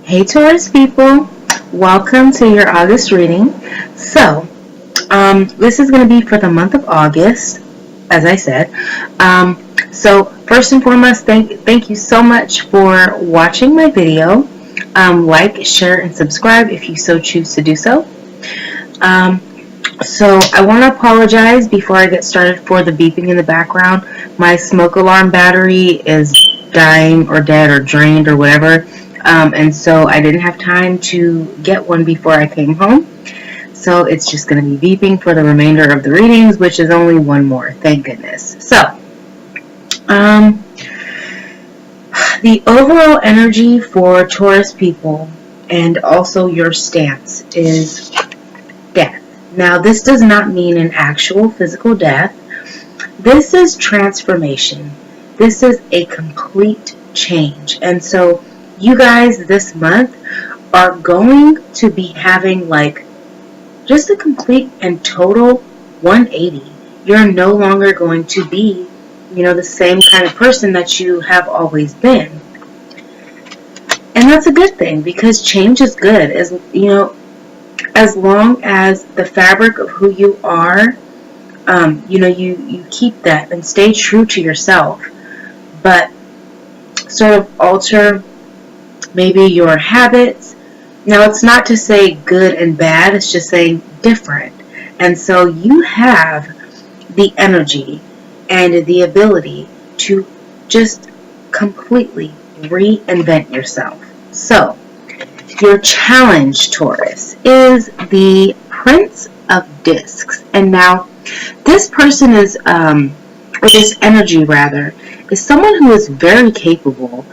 Hey Taurus people, welcome to your August reading. So, this is going to be for the month of August, as I said. So first and foremost, thank you so much for watching my video. Like, share, and subscribe if you so choose to do so. So I want to apologize before I get started for the beeping in the background. My smoke alarm battery is dying or dead or drained or whatever. And so I didn't have time to get one before I came home. So it's just going to be beeping for the remainder of the readings, which is only one more, thank goodness. So, the overall energy for Taurus people and also your stance is death. Now, this does not mean an actual physical death. This is transformation. This is a complete change. And so you guys this month are going to be having like just a complete and total 180. You're no longer going to be, the same kind of person that you have always been. And that's a good thing because change is good. As long as the fabric of who you are, you keep that and stay true to yourself. But sort of alter maybe your habits. Now, it's not to say good and bad, it's just saying different. And so you have the energy and the ability to just completely reinvent yourself. So, your challenge, Taurus, is the Prince of Discs. And now, this person is, or this energy rather, is someone who is very capable,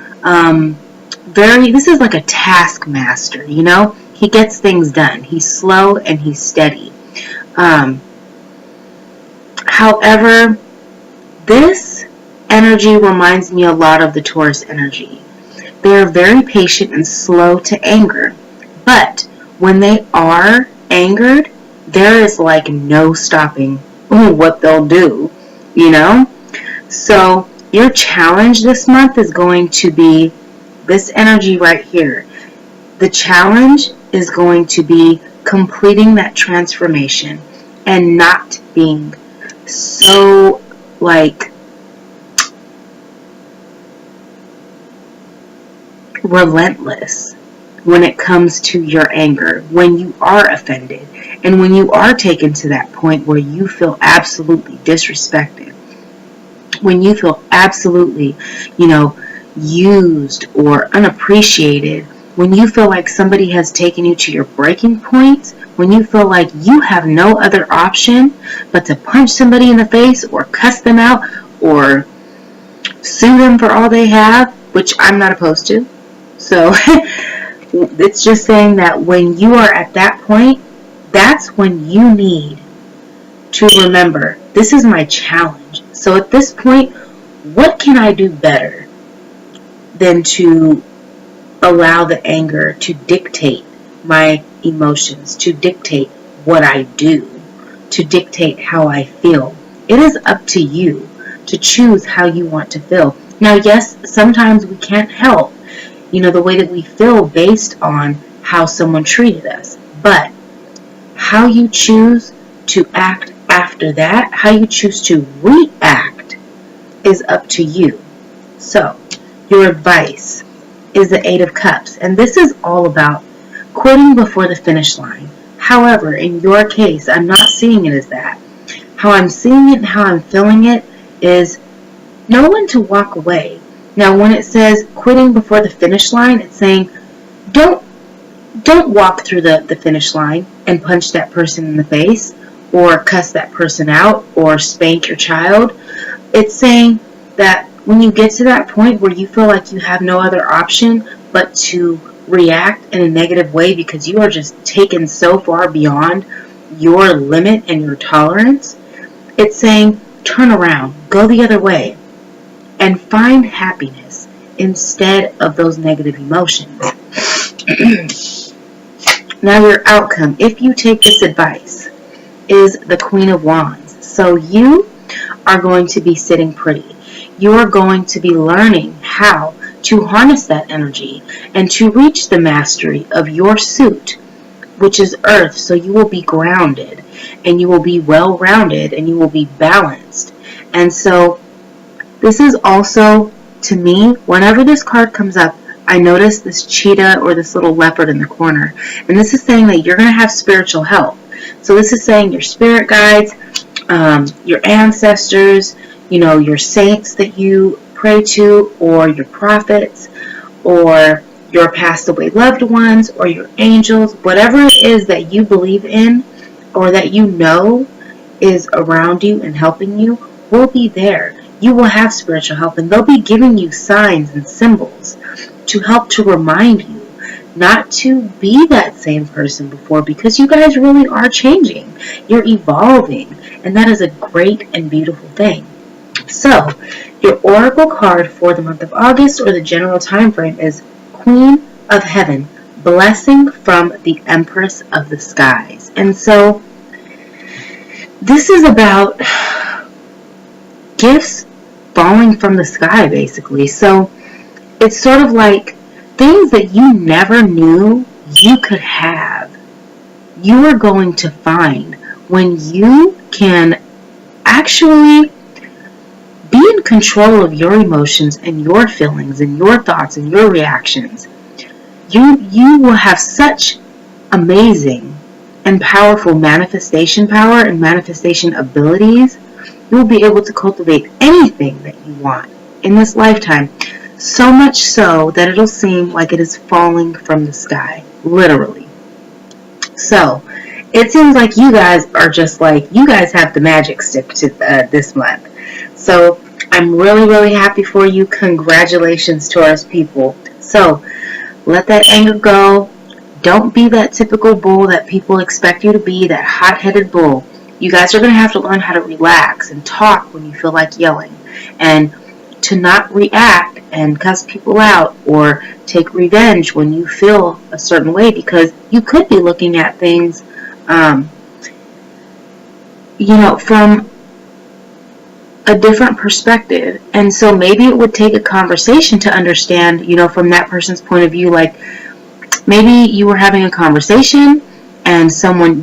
this is like a taskmaster, he gets things done. He's slow and he's steady. However, this energy reminds me a lot of the Taurus energy. They are very patient and slow to anger, but when they are angered, there is like no stopping what they'll do, So your challenge this month is going to be this energy right here. The challenge is going to be completing that transformation and not being so relentless when it comes to your anger, when you are offended, and when you are taken to that point where you feel absolutely disrespected, when you feel absolutely, used or unappreciated, when you feel like somebody has taken you to your breaking point, when you feel like you have no other option but to punch somebody in the face or cuss them out or sue them for all they have, which I'm not opposed to. So it's just saying that when you are at that point, that's when you need to remember, this is my challenge. So at this point, what can I do better than to allow the anger to dictate my emotions, to dictate what I do, to dictate how I feel? It is up to you to choose how you want to feel. Now, yes, sometimes we can't help, the way that we feel based on how someone treated us. But how you choose to act after that, how you choose to react, is up to you. So, your advice is the Eight of Cups. And this is all about quitting before the finish line. However, in your case, I'm not seeing it as that. How I'm seeing it and how I'm feeling it is know when to walk away. Now, when it says quitting before the finish line, it's saying don't walk through the finish line and punch that person in the face or cuss that person out or spank your child. It's saying that when you get to that point where you feel like you have no other option but to react in a negative way because you are just taken so far beyond your limit and your tolerance, it's saying turn around, go the other way, and find happiness instead of those negative emotions. Now, your outcome, if you take this advice, is the Queen of Wands. So you are going to be sitting pretty. You are going to be learning how to harness that energy and to reach the mastery of your suit, which is earth. So you will be grounded and you will be well-rounded and you will be balanced. And so this is also, to me, whenever this card comes up, I notice this cheetah or this little leopard in the corner. And this is saying that you're going to have spiritual help. So this is saying your spirit guides, your ancestors, your saints that you pray to, or your prophets, or your passed away loved ones, or your angels, whatever it is that you believe in or that you know is around you and helping you, will be there. You will have spiritual help, and they'll be giving you signs and symbols to help to remind you not to be that same person before, because you guys really are changing. You're evolving, and that is a great and beautiful thing. So, your oracle card for the month of August, or the general time frame, is Queen of Heaven, blessing from the Empress of the Skies. And so, this is about gifts falling from the sky, basically. So, it's sort of like things that you never knew you could have, you are going to find when you can actually be in control of your emotions and your feelings and your thoughts and your reactions. You will have such amazing and powerful manifestation power and manifestation abilities. You will be able to cultivate anything that you want in this lifetime. So much so that it'll seem like it is falling from the sky, literally. So, it seems like you guys are just like, you guys have the magic stick to this month. So, I'm really, really happy for you. Congratulations, Taurus people. So, let that anger go. Don't be that typical bull that people expect you to be, that hot-headed bull. You guys are going to have to learn how to relax and talk when you feel like yelling. And to not react and cuss people out or take revenge when you feel a certain way, because you could be looking at things, from a different perspective. And so maybe it would take a conversation to understand, from that person's point of view. Like, maybe you were having a conversation and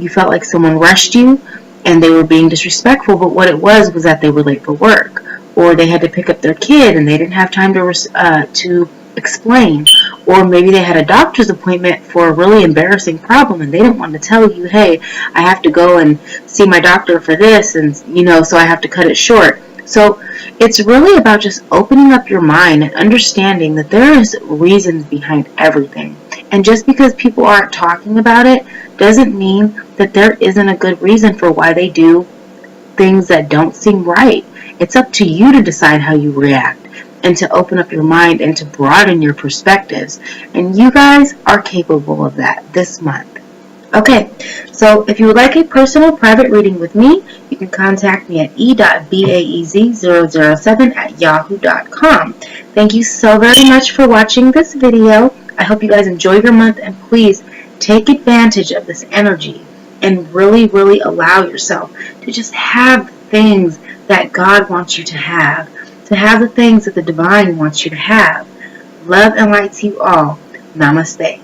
you felt like someone rushed you and they were being disrespectful, but what it was that they were late for work, or they had to pick up their kid and they didn't have time to explain, or maybe they had a doctor's appointment for a really embarrassing problem and they didn't want to tell you, hey, I have to go and see my doctor for this, and so I have to cut it short. So it's really about just opening up your mind and understanding that there is reasons behind everything. And just because people aren't talking about it doesn't mean that there isn't a good reason for why they do things that don't seem right. It's up to you to decide how you react and to open up your mind and to broaden your perspectives. And you guys are capable of that this month. Okay, so if you would like a personal private reading with me, you can contact me at e.baez007@yahoo.com. Thank you so very much for watching this video. I hope you guys enjoy your month, and please take advantage of this energy and really, really allow yourself to just have things that God wants you to have the things that the divine wants you to have. Love and light to you all. Namaste.